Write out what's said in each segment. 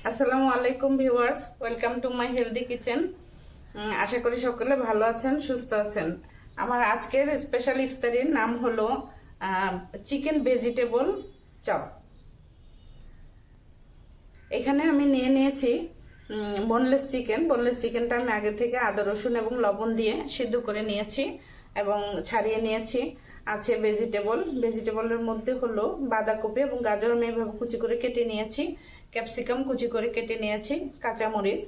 আসসালামু আলাইকুম viewers, welcome to my healthy kitchen. আশা করি সকলে ভালো আছেন, সুস্থ আছেন। আমার আজকের স্পেশাল ইফতারির নাম হলো চিকেন ভেজিটেবল চপ। এখানে আমি নিয়েছি বোনলেস চিকেন। বোনলেস চিকেনটা আমি আগে থেকে আদা রসুন এবং লবণ দিয়ে সিদ্ধ করে নিয়েছি এবং ছাড়িয়ে নিয়েছি। আছে ভেজিটেবলের মধ্যে হলো বাঁধাকপি এবং গাজর আমি এভাবে কুচি করে কেটে নিয়েছি, ক্যাপসিকাম কুচি করে কেটে নিয়েছি, কাঁচামরিচ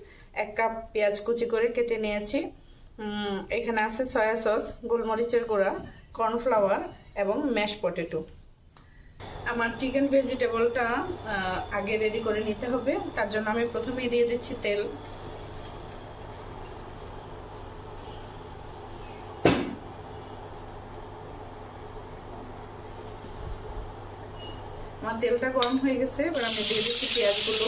1 কাপ, পেঁয়াজ কুচি করে কেটে নিয়েছি। এখানে আছে সয়া সস, গোলমরিচের গুঁড়া, কর্নফ্লাওয়ার এবং ম্যাশ পটেটো। আমার চিকেন ভেজিটেবলটা আগে রেডি করে নিতে হবে। তার জন্য আমি প্রথমেই দিয়ে দিচ্ছি তেল। আমার তেলটা গরম হয়ে গেছে, এবার আমি দিয়ে দিচ্ছি পেঁয়াজগুলো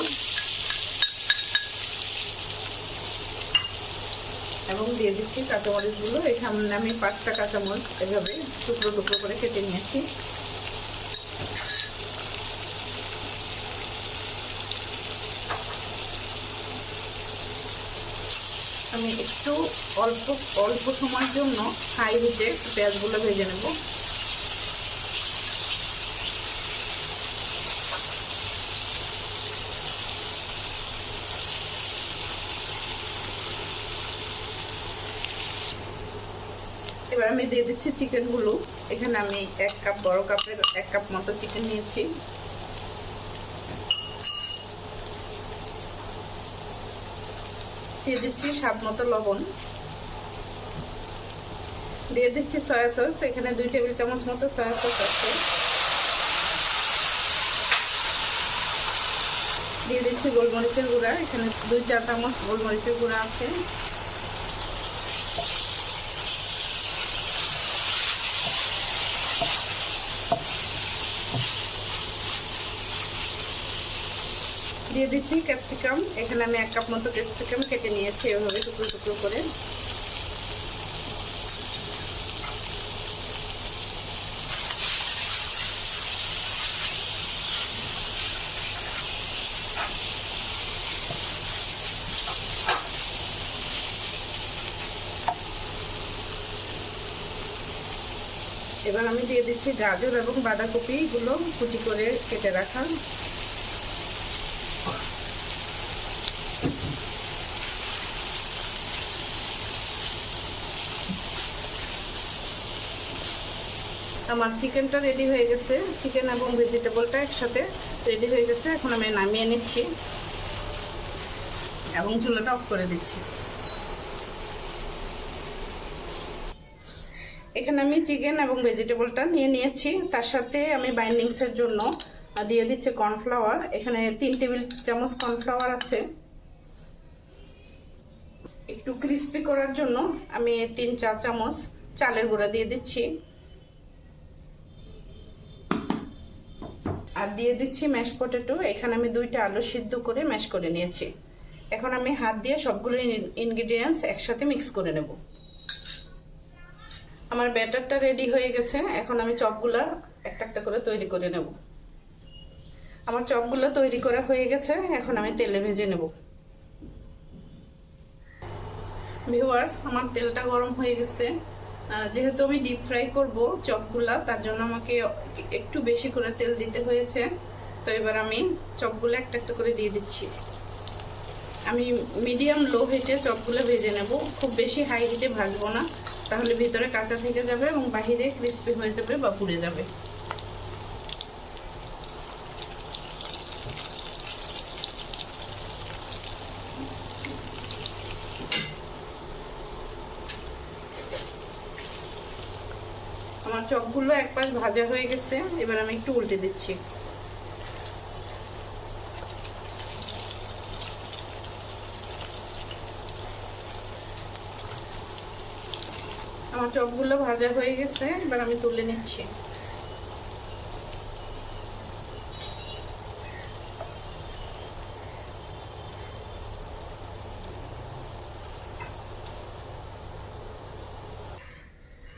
এবং দিয়ে দিচ্ছি কাঁচামরিচগুলো। এখানে আমি 5টা কাঁচামরিচ এভাবে টুকরো টুকরো করে কেটে নিয়েছি। আমি একটু অল্প সময়ের জন্য হাই হিটে পেঁয়াজগুলো ভেজে নেব। এবার আমি দিয়ে দিচ্ছি চিকেনগুলো। এখানে আমি 1 কাপ, বড় কাপের 1 কাপ মতো চিকেন নিয়েছি। দিয়ে দিচ্ছি স্বাদ মতো লবণ, দিয়ে দিচ্ছি সয়া সস। এখানে 2 টেবিল চামচ মতো সয়া সস আছে। দিয়ে দিচ্ছি গোলমরিচের গুঁড়া। এখানে 2-4 চামচ গোলমরিচের গুঁড়া আছে। দিয়ে দিচ্ছি ক্যাপসিকাম। এখানে আমি 1 কাপ মতো ক্যাপসিকাম কেটে নিয়েছি এভাবে টুকরো টুকরো করে। এবার আমি দিয়ে দিচ্ছি গাজর এবং বাঁধাকপি, গুলো কুচি করে কেটে রাখা। আমার চিকেনটা রেডি হয়ে গেছে। চিকেন এবং ভেজিটেবলটা একসাথে রেডি হয়ে গেছে। এখন আমি নামিয়ে নিচ্ছি এবং চুলাটা অফ করে দিচ্ছি। এখানে আমি চিকেন এবং ভেজিটেবলটা নিয়ে নিয়েছি। তার সাথে আমি বাইন্ডিংসের জন্য দিয়ে দিচ্ছি কর্নফ্লাওয়ার। এখানে 3 টেবিল চামচ কর্নফ্লাওয়ার আছে। একটু ক্রিস্পি করার জন্য আমি 3-4 চামচ চালের গুঁড়া দিয়ে দিচ্ছি। আর দিয়ে দিচ্ছি ম্যাশ পটেটো। এখানে আমি 2টা আলু সিদ্ধ করে ম্যাশ করে নিয়েছি। এখন আমি হাত দিয়ে সবগুলো ইনগ্রিডিয়েন্টস একসাথে মিক্স করে নেব। আমার ব্যাটারটা রেডি হয়ে গেছে। এখন আমি চপগুলা একটা একটা করে তৈরি করে নেব। আমার চপগুলো তৈরি করা হয়ে গেছে। এখন আমি তেলে ভেজে নেব। ভিউয়ার্স, আমার তেলটা গরম হয়ে গেছে। যেহেতু আমি ডিপ ফ্রাই করব চপগুলা, তার জন্য আমাকে একটু বেশি করে তেল দিতে হয়েছে। তো এবার আমি চপগুলো একটা একটা করে দিয়ে দিচ্ছি। আমি মিডিয়াম লো হিটে চপগুলো ভেজে নেব, খুব বেশি হাই হিটে ভাজবো না, তাহলে ভিতরে কাঁচা থেকে যাবে এবং বাহিরে ক্রিস্পি হয়ে যাবে বা পুড়ে যাবে। আমার চপগুলো এক পাশ ভাজা হয়ে গেছে। এবার আমি একটু উল্টে দিচ্ছি। আমার চপগুলো ভাজা হয়ে গেছে। এবার আমি তুলে নিচ্ছি।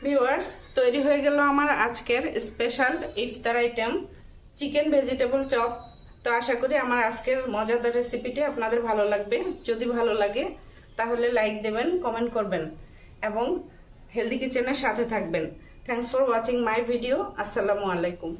ভিউয়ার্স, তৈরি হয়ে গেল আমার আজকের স্পেশাল ইফতার আইটেম চিকেন ভেজিটেবল চপ। তো আশা করি আমার আজকের মজাদার রেসিপিটি আপনাদের ভালো লাগবে। যদি ভালো লাগে তাহলে লাইক দেবেন, কমেন্ট করবেন এবং হেলদি কিচেনের সাথে থাকবেন। Thanks for watching my video. আসসালামু আলাইকুম।